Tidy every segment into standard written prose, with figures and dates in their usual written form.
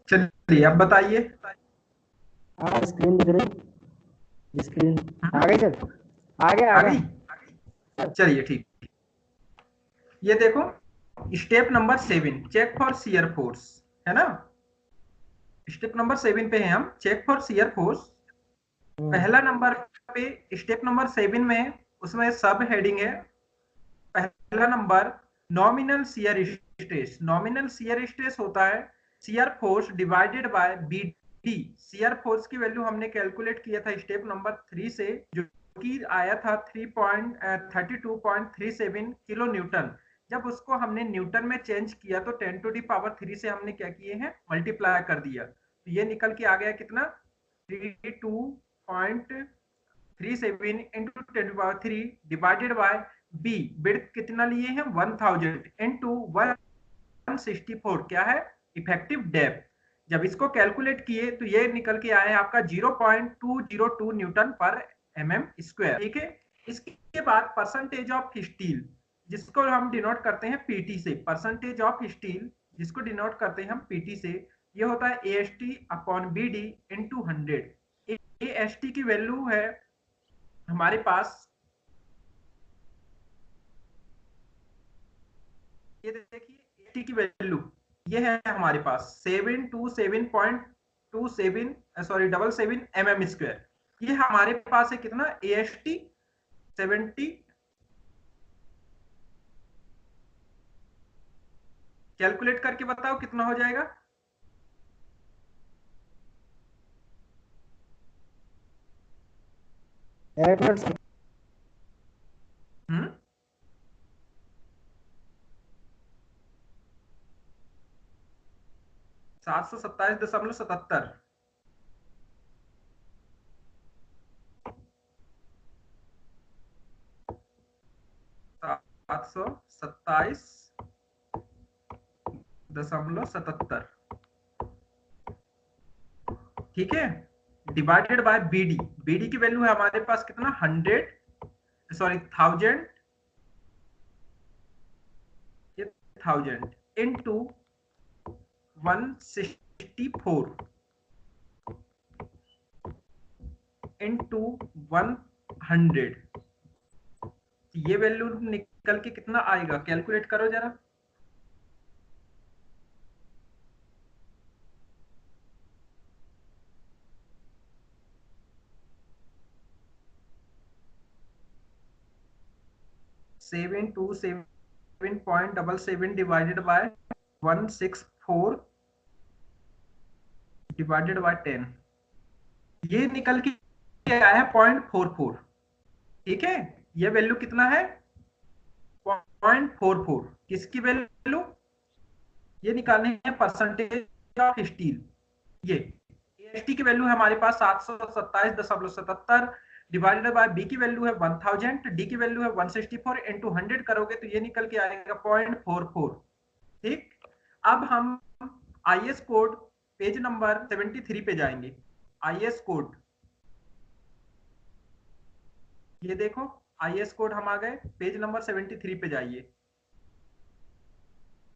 चलिए अब बताइए। हाँ स्क्रीन दिख रही, स्क्रीन आ गई सर, आ गया आ आ गया। गई। चलिए ठीक। ये देखो, step number 7, check for shear force, है ना। स्टेप नंबर 7 पे हैं हम, चेक फॉर शियर फोर्स। पहला नंबर पे स्टेप नंबर 7 में, उसमें सब हेडिंग है। पहला number, nominal shear stress. Nominal shear stress होता है shear force divided by b d. Shear force की वैल्यू हमने कैलकुलेट किया था स्टेप नंबर 3 से, जो कि आया था 32.37 किलो न्यूटन। जब उसको हमने न्यूटन में चेंज किया तो 10⁻³ से हमने क्या किए हैं, मल्टीप्लाई कर दिया। तो ये निकल के आ गया कितना, 32.37 into 10⁻³ divided by b. Width कितना लिए हैं, 1000 इंटू 164, क्या है, इफेक्टिव डेप्थ। जब इसको कैलकुलेट किए तो ये निकल के आया है आपका 0.202 न्यूटन पर mm²। ठीक है। इसके बाद परसेंटेज ऑफ स्टील, जिसको हम डिनोट करते हैं पीटी से, परसेंटेज ऑफ स्टील जिसको डिनोट करते हैं हम पीटी से, ये होता है AST upon BD into 100। AST की वैल्यू है हमारे पास, ये देखिए AST की वैल्यू ये है हमारे पास 727.27, सॉरी 77 mm²। ये हमारे पास है कितना, AST 70। कैलकुलेट करके बताओ कितना हो जाएगा। एक मिनट। हम्म 727.77। 727.77, ठीक है। Divided by BD। BD की वैल्यू है हमारे पास कितना, 100, सॉरी 1000, ये 1000 इंटू 164 इंटू 100। ये वैल्यू निकल के कितना आएगा, कैलकुलेट करो जरा। Seven two 7.77 divided by 164 divided by 10, ये निकल के आया है 0.44। ठीक है। ये वैल्यू कितना है, 0.44। किसकी वैल्यू, ये निकालनी है परसेंटेज ऑफ स्टील। ये AST की वैल्यू है हमारे पास 727.77 डिवाइडेड बाय बी की वैल्यू है 1000, डी की वैल्यू है 164 इंटू 100 करोगे तो ये निकल के आएगा 0.44। ठीक। अब हम IS कोड पेज नंबर 73 पे जाएंगे। IS कोड, ये देखो IS कोड हम आ गए, पेज नंबर 73 पे जाइए।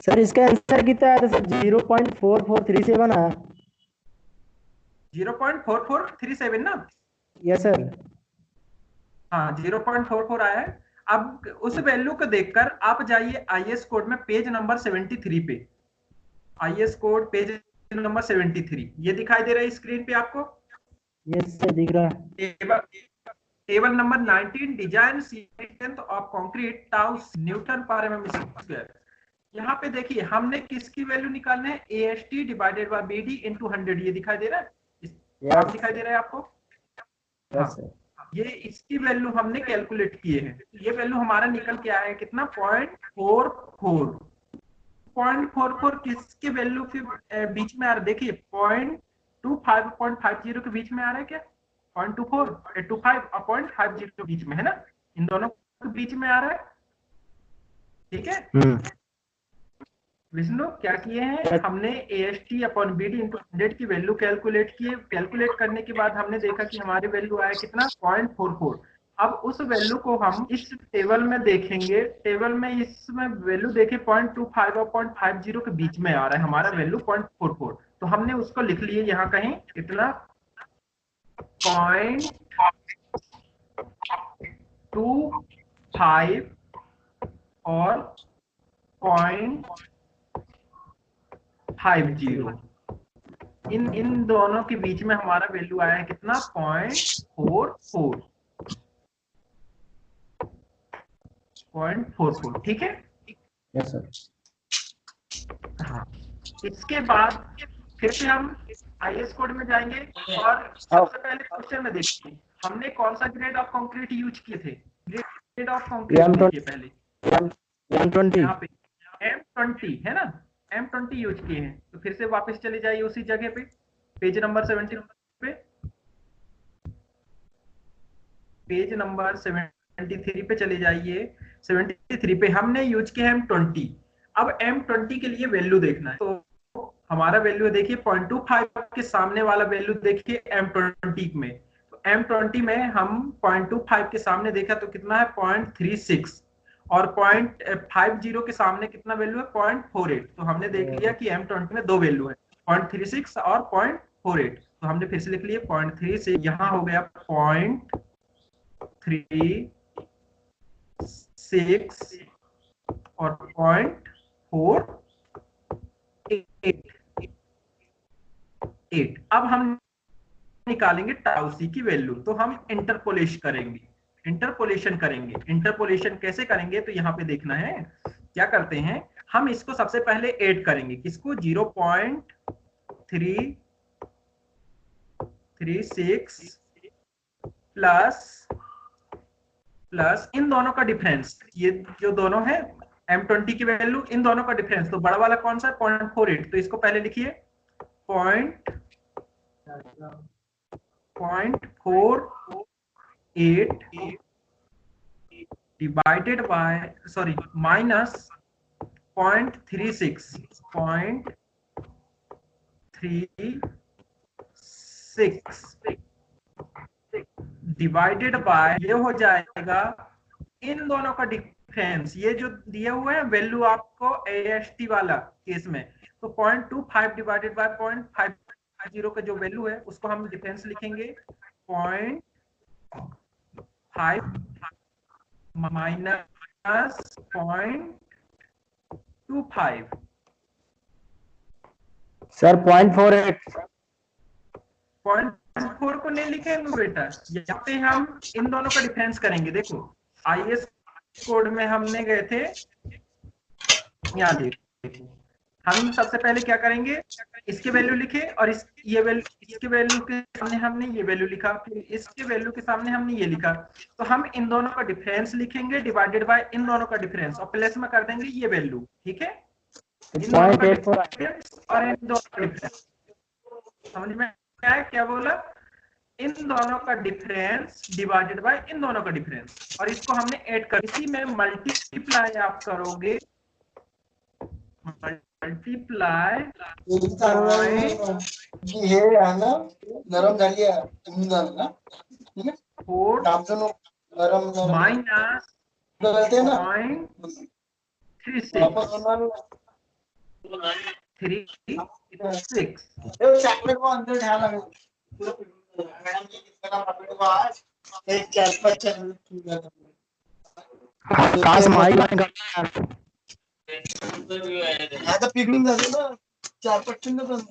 सर इसका आंसर कितना आया था सर? 0.4437 आया। 0.4437 ना। Yes sir. हाँ 0.44 आया है। अब उस वैल्यू को देखकर आप जाइए IS कोड में पेज नंबर 73 पे। IS कोड पेज नंबर 73 ये दिखाई दे रहा है स्क्रीन पे आपको। यस सर दिख रहा है। Table table number 19, design strength of concrete tau Newton पर mm²। यहाँ पे देखिए हमने किसकी वैल्यू निकालना है, AST divided by BD into 100। ये दिखाई दे रहा है, यस आप दिखाई दे रहा है आपको। हाँ, यस सर। ये इसकी वैल्यू हमने कैलकुलेट किए हैं। ये वैल्यू हमारा निकल के आया है कितना, 0.44। 0.44 किसके वैल्यू के बीच में आ रहा है, देखिए 0.25 के बीच में आ रहा है क्या, 0.24 25 और 0.50 के बीच में है ना, इन दोनों के बीच में आ रहा है। ठीक है। विष्णु क्या किए हैं हमने, AST अपॉन BD इंटू 100 की वैल्यू कैलकुलेट किए। कैलकुलेट करने के बाद हमने देखा कि हमारी वैल्यू आया कितना, 0.44। अब उस वैल्यू को हम इस टेबल में देखेंगे, टेबल में इसमें वैल्यू देखे 0.25 और 0.50 के बीच में आ रहा है हमारा वैल्यू 0.44, तो हमने उसको लिख लिए यहाँ कहीं कितना 0.25 और 0.50, इन दोनों के बीच में हमारा वैल्यू आया है कितना 0.44, ठीक है। Yes sir. हाँ, इसके बाद फिर से हम आईएस कोड में जाएंगे और सबसे पहले क्वेश्चन में देखिए हमने कौन सा ग्रेड ऑफ कंक्रीट यूज किए थे। ग्रेड ऑफ कंक्रीट देखिए पहले M20 यहाँ पे M20 है ना, M20 यूज किए हैं। तो फिर से वापस चले जाइए उसी जगह पे, पेज नंबर 70 पे, पेज नंबर 73 पे चले जाइए। 73 पे हमने यूज किया M20। अब M20 के लिए वैल्यू देखना है, तो हमारा वैल्यू देखिए 0.25 के सामने वाला वैल्यू देखिए M20 में, तो M20 में हम 0.25 के सामने देखा तो कितना है 0.36, और 0.50 के सामने कितना वैल्यू है 0.48। तो हमने देख लिया कि M20 में दो वैल्यू है 0.36 और 0.48, तो हमने फिर से लिख लिया 0.36, यहाँ हो गया 0.36 और 0.48। अब हम निकालेंगे टाउ सी की वैल्यू, तो हम इंटरपोलेशन करेंगे। इंटरपोलेशन कैसे करेंगे, तो यहाँ पे देखना है क्या करते हैं हम, इसको सबसे पहले ऐड करेंगे, किसको 0.336 प्लस इन दोनों का डिफरेंस, ये जो दोनों है M20 की वैल्यू, इन दोनों का डिफरेंस, तो बड़ा वाला कौन सा है 0.48, तो इसको पहले लिखिए 0.48 divided by minus 0.36 divided by, ये हो जाएगा इन दोनों का डिफरेंस, ये जो दिए हुए हैं वैल्यू आपको AST वाला केस में, तो 0.25 डिवाइडेड बाय 0.50 का जो वैल्यू है उसको हम डिफरेंस लिखेंगे 0.5 माइनस 0.25। सर 0.48। 0.4 को नहीं लिखेंगे बेटा, यहाँ पे हम इन दोनों का डिफरेंस करेंगे। देखो आईएस कोड में हमने गए थे, यहाँ देखो हम सबसे पहले क्या करेंगे, इसके वैल्यू लिखे और इसके वैल्यू के सामने हमने ये वैल्यू लिखा, फिर इसके वैल्यू के सामने हमने ये लिखा, तो हम इन दोनों का डिफरेंस लिखेंगे डिवाइडेड बाय इन दोनों का डिफरेंस और प्लस में कर देंगे ये वैल्यू, ठीक है। इन दोनों का डिफरेंस और इन दोनों का डिफरेंस, समझ में आया क्या बोला, इन दोनों का डिफरेंस डिवाइडेड बाय इन दोनों का डिफरेंस, और इसको हमने ऐड कर, इसी में मल्टीप्लाई आप करोगे, मल्टीप्लाई हे आहे ना नरम झाली आहे ना, ठीक है 4 नरम माइनस करते ना 0.36 चॉकलेट को अंदर ढाल लगे एक 4-5 काश माइक बंद कर आता पिकनिक झाली ना 4-5 चिन्ह बंद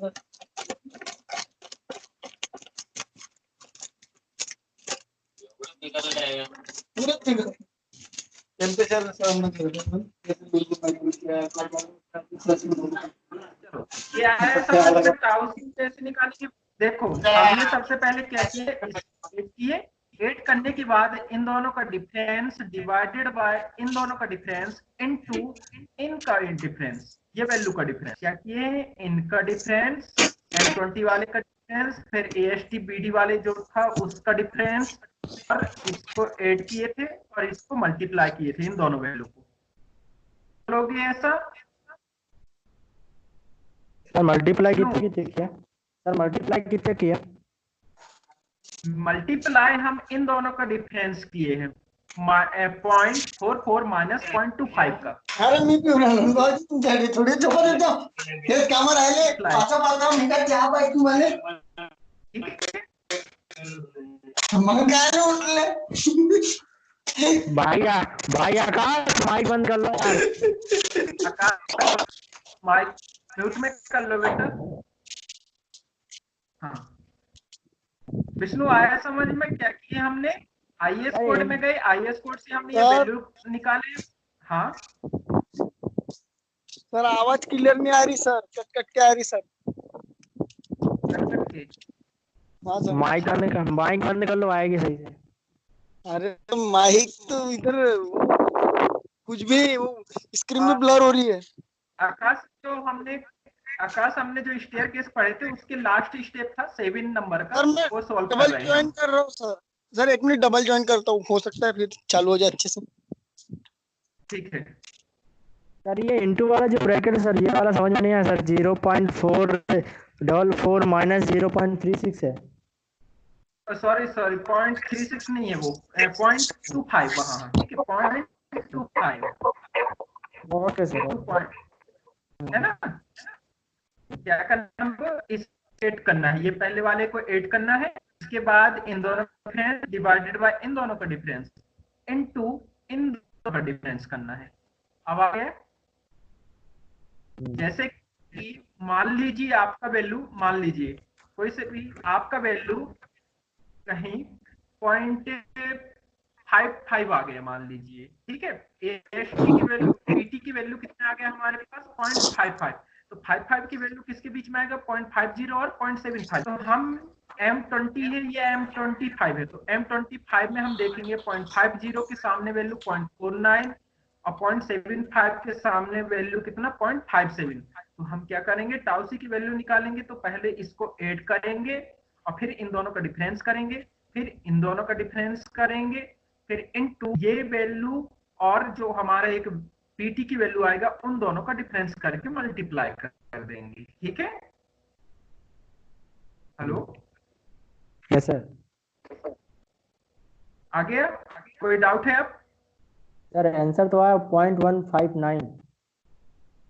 पूरे टेम्परेचर क्या है समझ टाउ सी कैसे निकालेंगे। देखो हमने सबसे पहले क्या किए, ऐड करने के बाद इन दोनों का डिफरेंस डिवाइडेड बाय इन दोनों का डिफरेंस इनटू इनका डिफरेंस, ये वैल्यू का डिफरेंस क्या किए, इनका डिफरेंस M20 वाले का डिफरेंस, फिर AST BD वाले जो था उसका डिफरेंस, और इसको ऐड किए थे और इसको मल्टीप्लाई किए थे इन दोनों वैल्यू को। लोगे ऐसा सर मल्टीप्लाई कितने किया, सर मल्टीप्लाई कितने किया मल्टीप्लाई हम इन दोनों का डिफरेंस किए हैं 0.44 माइनस 0.25 का। अरे मी पिऊन बाजी तुमच्याकडे थोडी झोपत येतो हे काम राहिले पाचा पाचा मिनिटात चहा पाहिजे तुम्हाला ठीक है मग काय रे उठले भाई आकाश माइक बंद कर लो यार। आकाश माइक म्यूट में कर लो बेटा। हाँ विष्णु आया समझ में क्या किया हमने? आईएस कोड में गए, आईएस कोड से हमने ये वैल्यू निकाले। हाँ सर आवाज क्लियर नहीं आ रही सर, कट कट के आ रही सर। कट कट के हाँ सर माइक बंद कर लो, आएगी सही से। अरे माइक तो इधर कुछ भी वो स्क्रीन में ब्लर हो रही है। आकाश हमने जो स्टेयर केस पढ़े थे उसके लास्ट स्टेप था 7 नंबर का, सर मैं वो सॉल्व कर डबल रहे हैं ज्वाइन हम। कर रहा हूँ सर। सर एक मिनट डबल ज्वाइन करता हूँ, हो सकता है फिर चालू हो जाए अच्छे से। ठीक है सर ये इंटू वाला जो ब्रैकेट है सर, ये वाला समझ में नहीं आया सर। 0.444 माइनस 0.36 है। सॉरी 0.36 नहीं है वो 0.25 वहाँ। ठीक है 0.25 ओके सर। है ना। क्या करना है, इस ऐड करना है, ये पहले वाले को ऐड करना है, इसके बाद इन दोनों का डिफरेंस डिवाइडेड बाय इन दोनों का डिफरेंस इनटू इन दोनों का डिफरेंस करना है। अब आ गया। जैसे कि मान लीजिए आपका वैल्यू, मान लीजिए कोई से भी आपका वैल्यू कहीं 0.55 आ गया मान लीजिए। ठीक है एएसटी की वैल्यू, पीटी की वैल्यू कितना आ गया हमारे पास 0.55। तो 55 की वैल्यू किसके बीच में आएगा 0.50 और 0.75। तो हम M20 है या M25 है, तो M25 में हम देखेंगे 0.50 के सामने वैल्यू 0.49 और 0.75 के सामने वैल्यू कितना 0.57। तो हम क्या करेंगे टाउ सी की वैल्यू निकालेंगे, तो पहले इसको ऐड करेंगे और फिर इन दोनों का डिफरेंस करेंगे, फिर इन दोनों का डिफरेंस करेंगे, फिर इनटू ये वैल्यू और जो हमारा एक पीटी की वैल्यू आएगा उन दोनों का डिफरेंस करके मल्टीप्लाई कर देंगे। ठीक है हेलो यस सर। आ गया, कोई डाउट है? अब सर आंसर तो आया 0.159।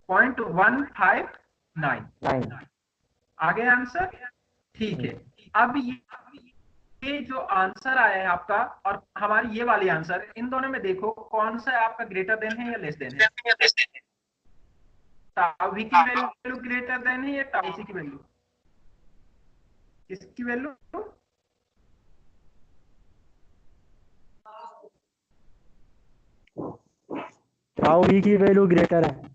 0.159 आ गया आंसर। ठीक है अब ये जो आंसर आया है आपका और हमारी ये वाली आंसर, इन दोनों में देखो कौन सा आपका ग्रेटर देन है या लेस देन है? टाउ वी की वैल्यू ग्रेटर देन है या टाउ सी की वैल्यू? किसकी वैल्यू? टाउ वी की वैल्यू ग्रेटर है।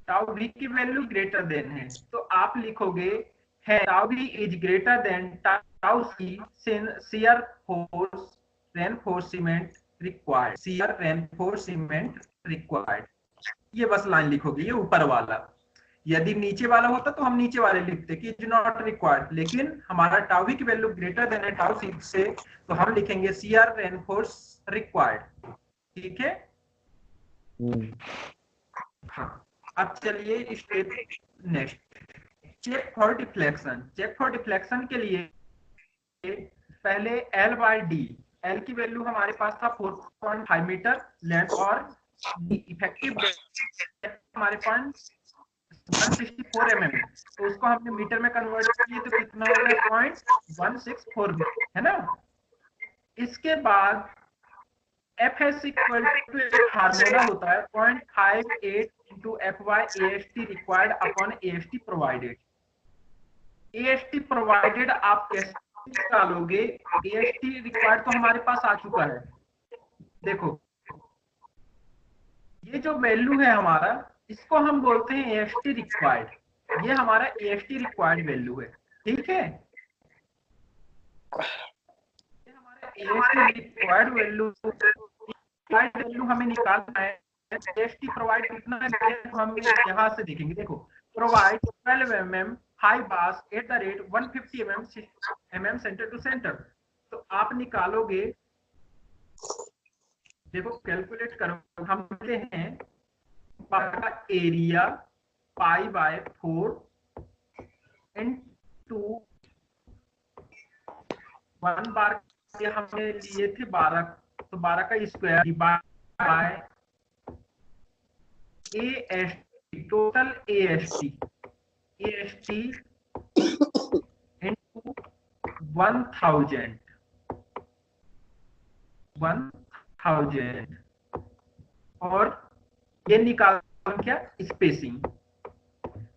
टाउ वी की वैल्यू ग्रेटर देन है, तो आप लिखोगे है tau v is greater than tau c shear force reinforcement required, shear reinforcement required. ये बस लाइन लिखोगे, ये ऊपर वाला। यदि नीचे वाला होता तो हम नीचे वाले लिखते कि इज नॉट रिक्वायर्ड, लेकिन हमारा टाउ वी की वैल्यू ग्रेटर देन है टाउ सी से, तो हम लिखेंगे शियर रेनफोर्स रिक्वायर्ड। ठीक है हाँ अब चलिए step next, check for deflection. Check for deflection के लिए पहले L बाय डी, L की वैल्यू हमारे पास था 4.5 मीटर लेंथ और इफेक्टिव हमारे पास 164 mm, तो उसको हमने मीटर में कन्वर्ट किए तो कितना हो गया 0.164 है ना। इसके बाद FS इक्वल टू एक फार्मूला होता है 0.58 into FY AST required upon AST provided. AST provided आप कैसे निकालोगे? AST रिक्वायर्ड तो हमारे पास आ चुका है, देखो ये जो वैल्यू है हमारा, इसको हम बोलते हैं AST रिक्वायर्ड। ये हमारा AST रिक्वायर्ड वैल्यू है। ठीक है ये हमारा AST रिक्वायर्ड वैल्यू हमें निकालना है। AST प्रोवाइड कितना है हम यहाँ से देखेंगे, देखो provide 12 mm high bars at the rate 150 mm centre to centre. तो आप निकालोगे, देखो कैलकुलेट करो, हम लेते हैं का एरिया पाई बाय 4 इनटू 1 बार के हमने लिए थे 12, तो 12 का square divide by AST, total AST into 1000 और ये निकाल क्या स्पेसिंग।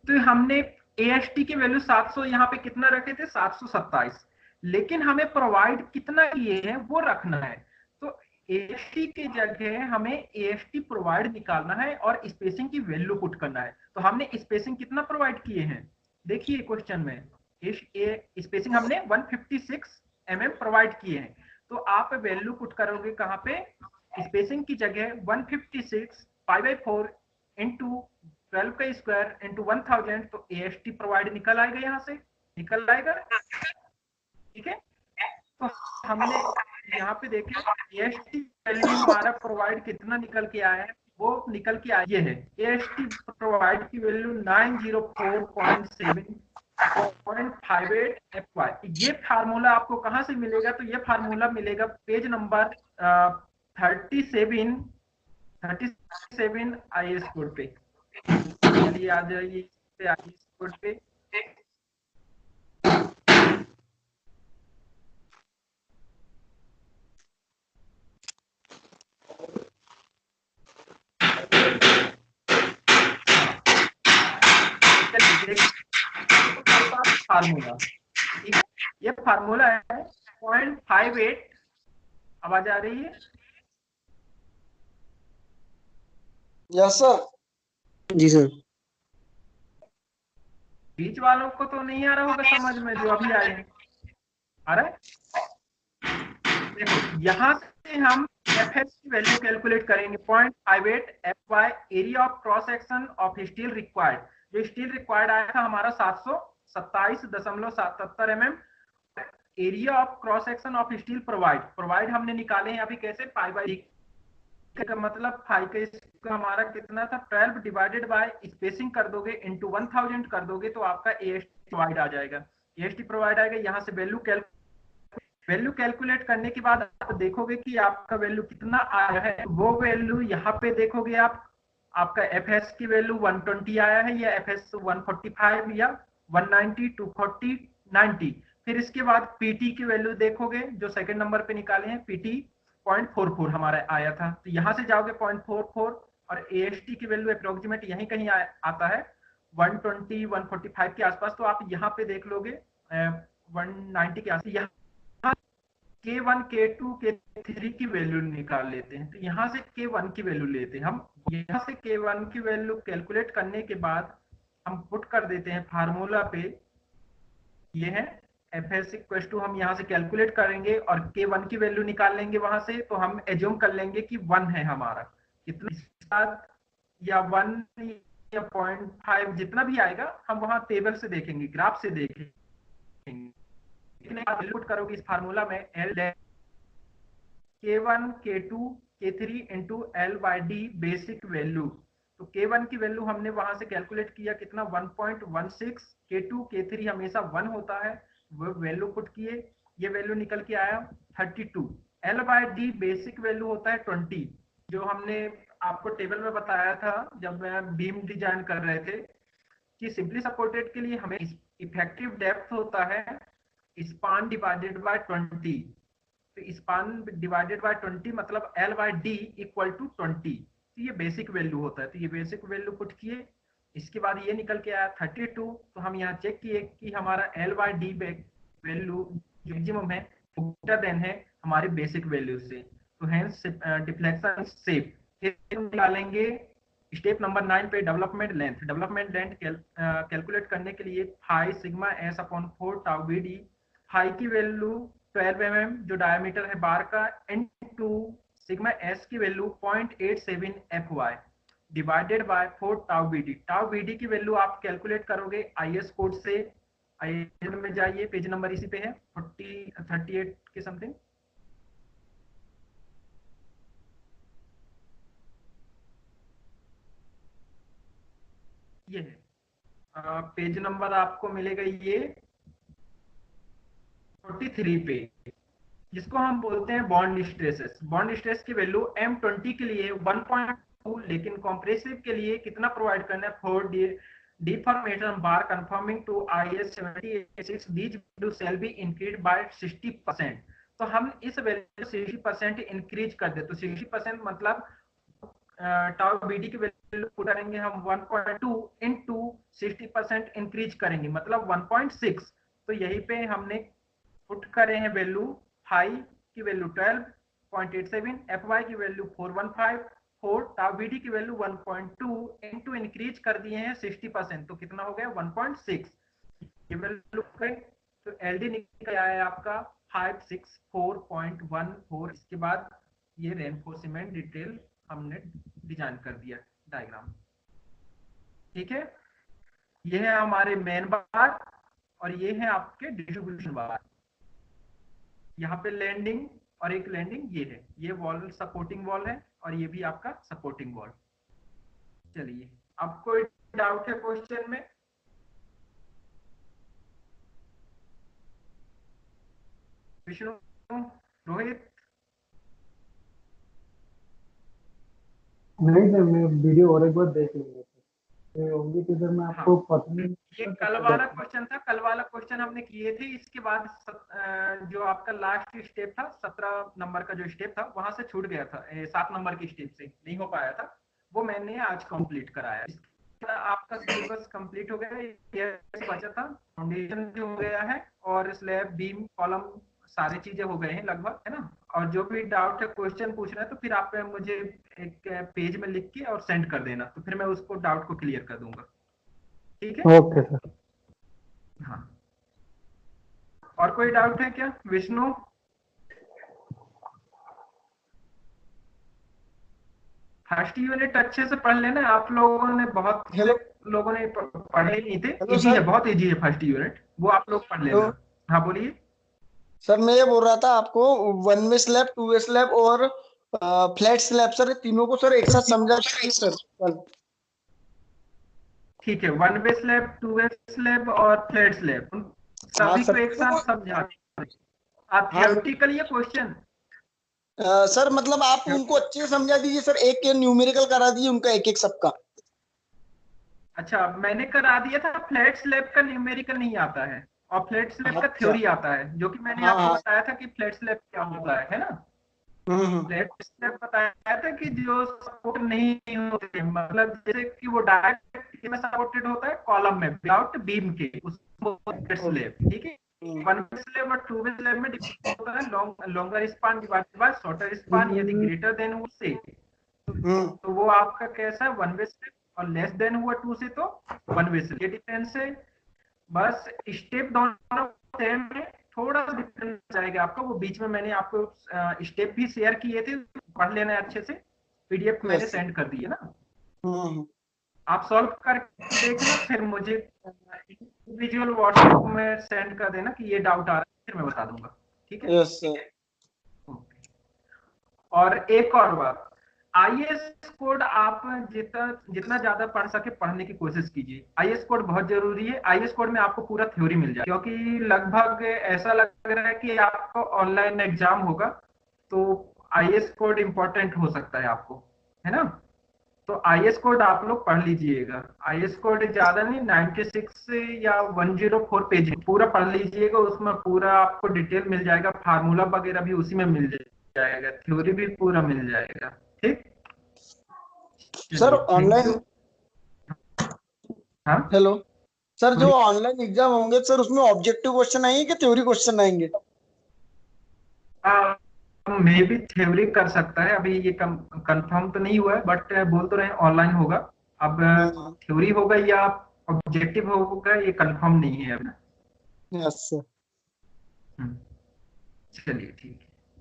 तो हमने AST की वैल्यू 700 यहाँ पे कितना रखे थे 727, लेकिन हमें प्रोवाइड कितना किए हैं वो रखना है। तो AST की जगह हमें AST प्रोवाइड निकालना है और स्पेसिंग की वैल्यू पुट करना है। तो हमने स्पेसिंग कितना प्रोवाइड किए हैं, देखिए क्वेश्चन में स्पेसिंग हमने 156 mm प्रोवाइड किए हैं। तो आप वैल्यू पुट करोगे कहाँ पे, स्पेसिंग की जगह 156 5/4 इंटू 12 का स्क्वायर इंटू 1000, तो AST प्रोवाइड निकल आएगा, यहाँ से निकल आएगा। ठीक है, तो हमने यहाँ पे देखें AST वैल्यू हमारा प्रोवाइड कितना निकल के आया है, वो निकल के आया ये है। AST प्रोवाइड की वैल्यू 904.7.58 FY। ये फार्मूला आपको कहाँ से मिलेगा, तो ये फार्मूला मिलेगा पेज नंबर 37 IS कोड पे। चलिए आ जाइए IS कोड पे। फार्मूला, ठीक है, ये फार्मूला है 0.58। आवाज आ रही है? Yes sir. जी सर। बीच वालों को तो नहीं आ रहा होगा समझ में, जो अभी आए हैं। आ रहा है? देखो यहाँ से हम FS की वैल्यू कैलकुलेट करेंगे 0.58 FY area of cross section of steel required. जो स्टील रिक्वायर्ड आया था हमारा 727.77 mm। Area of cross section of steel provide हमने निकाले हैं अभी कैसे, पाई बाई का मतलब फाइव का हमारा कितना था 12 डिवाइडेड बाय स्पेसिंग कर दोगे इंटू 1000 कर दोगे तो आपका AST प्रोवाइड आ जाएगा। AST प्रोवाइड आएगा, यहाँ से वैल्यू कैलकुलेट करने के बाद आप देखोगे कि आपका वैल्यू कितना आया है। वो वैल्यू यहाँ पे देखोगे आप, आपका FS की वैल्यू 120 आया है, या FS 145 या 190 240 90। फिर इसके बाद PT की वैल्यू देखोगे, जो सेकंड नंबर पे निकाले हैं PT 0.44 हमारा आया था। तो यहाँ से जाओगे 0.44 और AST की वैल्यू अप्रोक्सीमेट यहीं कहीं आता है 120 145 के आसपास। तो आप यहाँ पे देख लोगे 190 के आसपास। यहाँ K1 K2 K3 की वैल्यू निकाल लेते हैं। तो यहाँ से K1 की वैल्यू लेते हैं हम। यहाँ से K1 की वैल्यू कैलकुलेट करने के बाद हम पुट कर देते हैं फार्मूला पे, ये है FS इक्वल टू, हम यहाँ से कैलकुलेट करेंगे और K1 की वैल्यू निकाल लेंगे वहां से। तो हम एज्यूम कर लेंगे कि 1 है हमारा, कितना या 1 या 0.5 जितना भी आएगा हम वहां टेबल से देखेंगे, ग्राफ से देखेंगे। पुट करोगे इस फार्मूला में L K1 K2 K3 into L/D basic value. तो K1 की वैल्यू हमने वहां से कैलकुलेट किया कितना 1.16। K2 K3 हमेशा 1 होता है, वो वैल्यू पुट किए, ये वैल्यू निकल के आया 32। L/D बेसिक वैल्यू होता है 20, जो हमने आपको टेबल में बताया था जब बीम डिजाइन कर रहे थे कि सिंपली सपोर्टेड के लिए हमें इफेक्टिव डेप्थ होता है स्पान डिवाइडेड बाय 20। तो स्पान डिवाइडेड बाय 20 मतलब L/D इक्वल टू 20। तो ये बेसिक वैल्यू होता है। तो ये बेसिक वैल्यू पुट किए, इसके बाद ये निकल के आया 32। तो हम यहाँ चेक किए कि हमारा L/D वैल्यू जो मैक्सिमम है ग्रेटर देन है हमारे बेसिक वैल्यू से। तो हेंस डिफ्लेक्शन सेफ। फिर निकालेंगे स्टेप नंबर 9 पे development length. Development length calculate करने के लिए phi sigma S upon 4 tau BD। फाई की वैल्यू 12 mm जो डायमीटर है बार का, इनटू सिग्मा S की value 0.87 FY divided by 4 tau BD। Tau BD की वैल्यू आप कैलकुलेट करोगे IS कोड से। IS में जाइए, पेज नंबर इसी पे है 38 के समथिंग। ये है पेज नंबर आपको मिलेगा ये 43 पे। जिसको हम बोलते हैं बॉन्ड स्ट्रेसेस। बॉन्ड स्ट्रेस की वैल्यू M20 के लिए 1.2, लेकिन कॉम्प्रेसिव के लिए कितना प्रोवाइड करना है, 4 deformation bar conforming to IS 7086, these value shall be increased by 60%। तो हम इस वैल्यू 60% इंक्रीज कर दे, तो 60% मतलब टाउ बीडी की वैल्यू पुट करेंगे हम 1.2 इंटू 60% इंक्रीज करेंगे मतलब 1.6। तो यहीं पे हमने पुट करे हैं वैल्यू, हाई की वैल्यू 12.87, एफवाई की वैल्यू 4154, टाउ बीडी की वैल्यू 1.2 इंटू इंक्रीज कर दिए हैं 60%, तो कितना हो गया 1.6। ये वैल्यू तो एलडी निकल आया आपका 564.14। इसके बाद ये रेनफोर्समेंट डिटेल हमने डिजाइन कर दिया डायग्राम। ठीक है, ये है हमारे मेन बार और ये है आपके डिस्ट्रीब्यूशन बार। यहाँ पे लैंडिंग और एक लैंडिंग ये है, ये वॉल सपोर्टिंग वॉल है और ये भी आपका सपोर्टिंग वॉल। चलिए, अब कोई डाउट है क्वेश्चन में? विष्णु, रोहित? नहीं सर, मैं वीडियो और एक बार देख लूंगा सर, होंगी तो सर मैं आपको पता नहीं। ये कल वाला क्वेश्चन था, कल वाला क्वेश्चन हमने किए थे। इसके बाद जो आपका लास्ट स्टेप था 17 नंबर का जो स्टेप था वहां से छूट गया था, 7 नंबर की स्टेप से नहीं हो पाया था, वो मैंने आज कंप्लीट कराया। आपका सिलेबस कंप्लीट हो गया, ये बचा था फाउंडेशन जो हो गया है और स्लैब बीम कॉलम सारी चीजें हो गए हैं लगभग, है ना। और जो भी डाउट है क्वेश्चन पूछना है तो फिर आप मुझे एक पेज में लिख के और सेंड कर देना, तो फिर मैं उसको डाउट को क्लियर कर दूंगा। ठीक है, ओके सर। हाँ, और कोई डाउट है क्या विष्णु? फर्स्ट यूनिट अच्छे से पढ़ लेना, आप लोगों ने बहुत से लोगों ने पढ़े नहीं थे, इजी है, बहुत इजी है फर्स्ट यूनिट, वो आप लोग पढ़ लेना। हाँ बोलिए सर। मैं ये बोल रहा था आपको, 1 वे स्लैब, 2 वे स्लैब और फ्लैट स्लैब सर, तीनों को सर एक साथ समझा सर कल। ठीक है, 1 वे स्लैब, 2 वे स्लैब और फ्लैट स्लैब सभी को एक साथ समझा। आप थ्योरेटिकल या क्वेश्चन? सर मतलब आप उनको अच्छे से समझा दीजिए सर, एक के न्यूमेरिकल करा दीजिए उनका एक एक सबका। अच्छा, मैंने करा दिया था, फ्लैट स्लैब का न्यूमेरिकल नहीं आता है और फ्लैट स्लैब का थ्योरी आता है, जो कि मैंने आपको बताया था कि फ्लैट स्लैब क्या होता है ना। फ्लैट स्लैब बताया था कि जो सपोर्ट नहीं होते, मतलब जैसे कि वो डायरेक्ट में सपोर्टेड होता है कॉलम में विदाउट बीम के, उसको फ्लैट स्लैब। ठीक है, 1 वे स्लैब और 2 वे स्लैब में डिफरेंस होता है, longer span divided by shorter span, यदि ग्रेटर देन उससे तो वो आपका कैसा है 1 वे स्लैब, और लेस देन हुआ 2 से तो 1 वे स्लैब। ये डिफरेंस है, बस स्टेप दोनों सेम है, थोड़ा सा डिफरेंस जाएगा आपका, वो बीच में मैंने आपको स्टेप भी शेयर किए थे, पढ़ लेना है अच्छे से, पीडीएफ मैंने सेंड कर दी है ना। आप सॉल्व करके देखना, फिर मुझे इंडिविजुअल व्हाट्सएप में सेंड कर देना कि ये डाउट आ रहा है, फिर मैं बता दूंगा। ठीक है, यस सर। और एक और बात, आईएएस कोड आप जितना जितना ज्यादा पढ़ सके पढ़ने की कोशिश कीजिए। आईएएस कोड बहुत जरूरी है, आईएएस कोड में आपको पूरा थ्योरी मिल जाए, क्योंकि लगभग ऐसा लग रहा है कि आपको ऑनलाइन एग्जाम होगा तो आईएएस कोड इंपॉर्टेंट हो सकता है आपको, है ना। तो आईएएस कोड आप लोग पढ़ लीजिएगा, आईएएस कोड ज्यादा नहीं, 96 या 104 पेज पूरा पढ़ लीजिएगा, उसमें पूरा आपको डिटेल मिल जाएगा, फार्मूला वगैरह भी उसी में मिल जाएगा, थ्योरी भी पूरा मिल जाएगा। ठीक सर ऑनलाइन, हाँ हेलो सर, जो ऑनलाइन एग्जाम होंगे सर उसमें ऑब्जेक्टिव क्वेश्चन आएंगे कि थ्योरी क्वेश्चन आएंगे? मे भी थ्योरी कर सकता है, अभी ये कंफर्म तो नहीं हुआ है, बट बोल तो रहे ऑनलाइन होगा। अब थ्योरी होगा या ऑब्जेक्टिव होगा ये कंफर्म नहीं है अभी। Yes sir. चलिए ठीक है,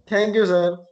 थैंक यू सर।